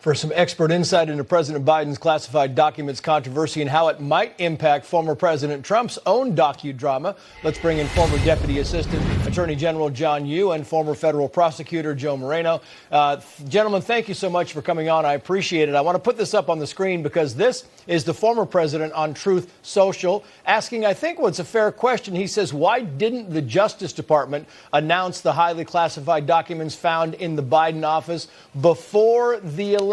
For some expert insight into President Biden's classified documents controversy and how it might impact former President Trump's own docudrama, let's bring in former Deputy Assistant Attorney General John Yoo and former federal prosecutor Joe Moreno. Gentlemen, thank you so much for coming on. I appreciate it. I want to put this up on the screen because this is the former president on Truth Social asking, I think, what's a fair question. He says, why didn't the Justice Department announce the highly classified documents found in the Biden office before the election?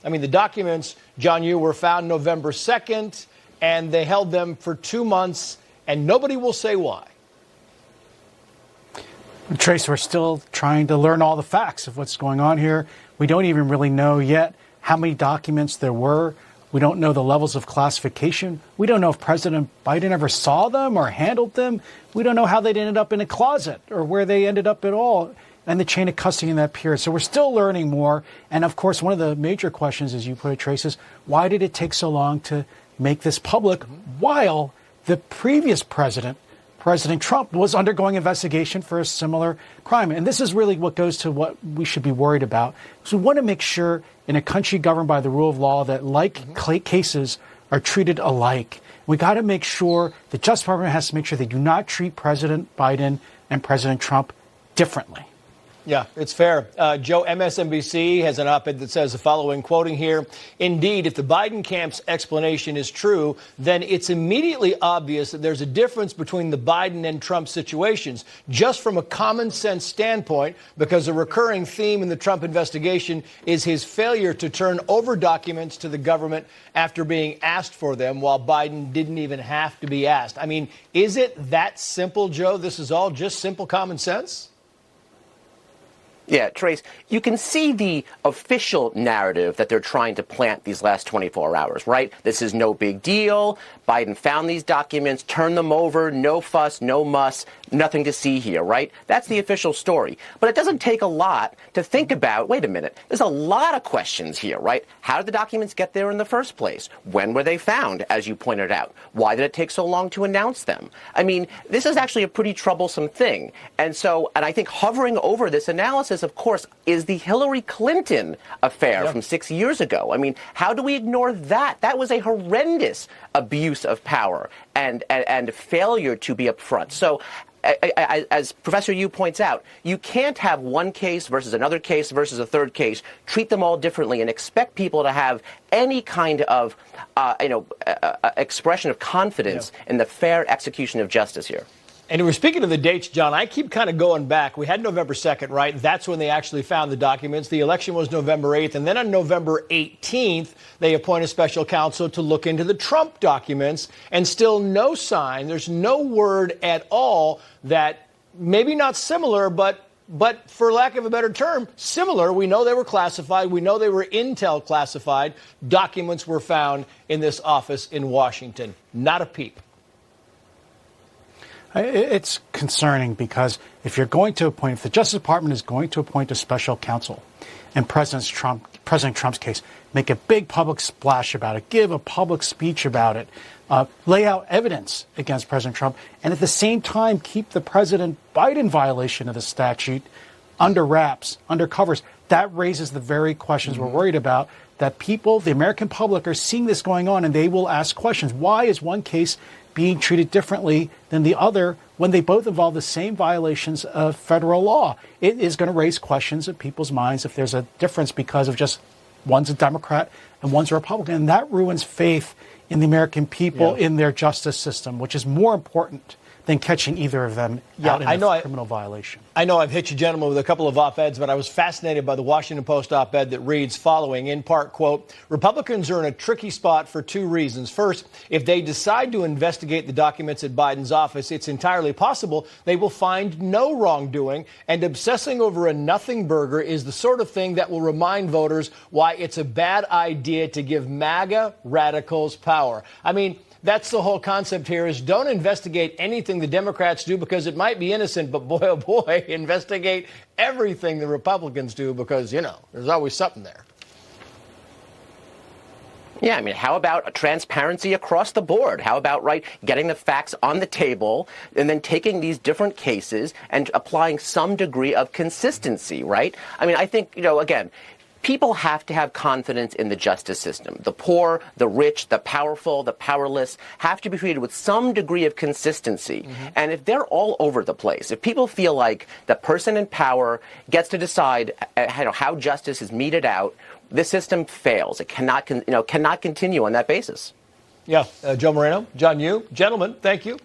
I mean, the documents, John Yoo, were found November 2nd, and they held them for 2 months, and nobody will say why. Trace, we're still trying to learn all the facts of what's going on here. We don't even really know yet how many documents there were. We don't know the levels of classification. We don't know if President Biden ever saw them or handled them. We don't know how they ended up in a closet or where they ended up at all and the chain of custody in that period. So we're still learning more. And of course, one of the major questions, as you put it, Trace, is why did it take so long to make this public while the previous president, President Trump, was undergoing investigation for a similar crime? And this is really what goes to what we should be worried about. So we want to make sure in a country governed by the rule of law that cases are treated alike. We got to make sure the Justice Department has to make sure they do not treat President Biden and President Trump differently. Yeah, it's fair. Joe, MSNBC has an op-ed that says the following, quoting here, indeed, if the Biden camp's explanation is true, then it's immediately obvious that there's a difference between the Biden and Trump situations, just from a common sense standpoint, because a recurring theme in the Trump investigation is his failure to turn over documents to the government after being asked for them, while Biden didn't even have to be asked. I mean, is it that simple, Joe? This is all just simple common sense? Yeah, Trace, you can see the official narrative that they're trying to plant these last 24 hours, right? This is no big deal. Biden found these documents, turned them over, no fuss, no muss, nothing to see here, right? That's the official story. But it doesn't take a lot to think about, wait a minute, there's a lot of questions here, right? How did the documents get there in the first place? When were they found, as you pointed out? Why did it take so long to announce them? I mean, this is actually a pretty troublesome thing. And I think hovering over this analysis, of course, is the Hillary Clinton affair from 6 years ago. I mean, how do we ignore that? That was a horrendous abuse of power and failure to be upfront. So, as Professor Yoo points out, you can't have one case versus another case versus a third case, treat them all differently, and expect people to have any kind of, expression of confidence in the fair execution of justice here. And we're speaking of the dates, John. I keep kind of going back. We had November 2nd, right? That's when they actually found the documents. The election was November 8th. And then on November 18th, they appoint a special counsel to look into the Trump documents. And still no sign. There's no word at all that maybe not similar, but for lack of a better term, similar. We know they were classified. We know they were intel classified. Documents were found in this office in Washington. Not a peep. It's concerning because if the Justice Department is going to appoint a special counsel in President Trump's case, make a big public splash about it, give a public speech about it, lay out evidence against President Trump, and at the same time keep the President Biden violation of the statute under wraps, under covers, that raises the very questions we're worried about, that people, the American public, are seeing this going on and they will ask questions. Why is one case being treated differently than the other when they both involve the same violations of federal law? It is going to raise questions in people's minds if there's a difference because of just one's a Democrat and one's a Republican. And that ruins faith in the American people, in their justice system, which is more important than catching either of them out in a criminal violation. I know I've hit you gentlemen with a couple of op-eds, but I was fascinated by the Washington Post op-ed that reads following, in part, quote, Republicans are in a tricky spot for two reasons. First, if they decide to investigate the documents at Biden's office, it's entirely possible they will find no wrongdoing, and obsessing over a nothing burger is the sort of thing that will remind voters why it's a bad idea to give MAGA radicals power. I mean, that's the whole concept here, is don't investigate anything the Democrats do because it might be innocent, but boy, oh boy, investigate everything the Republicans do because, there's always something there. Yeah, I mean, how about a transparency across the board? How about, getting the facts on the table and then taking these different cases and applying some degree of consistency, right? I mean, I think, again, People have to have confidence in the justice system. The poor, the rich, the powerful, the powerless have to be treated with some degree of consistency. And if they're all over the place, if people feel like the person in power gets to decide how justice is meted out, the system fails. It cannot continue on that basis. Yeah, Joe Moreno, John Yoo, gentlemen, thank you.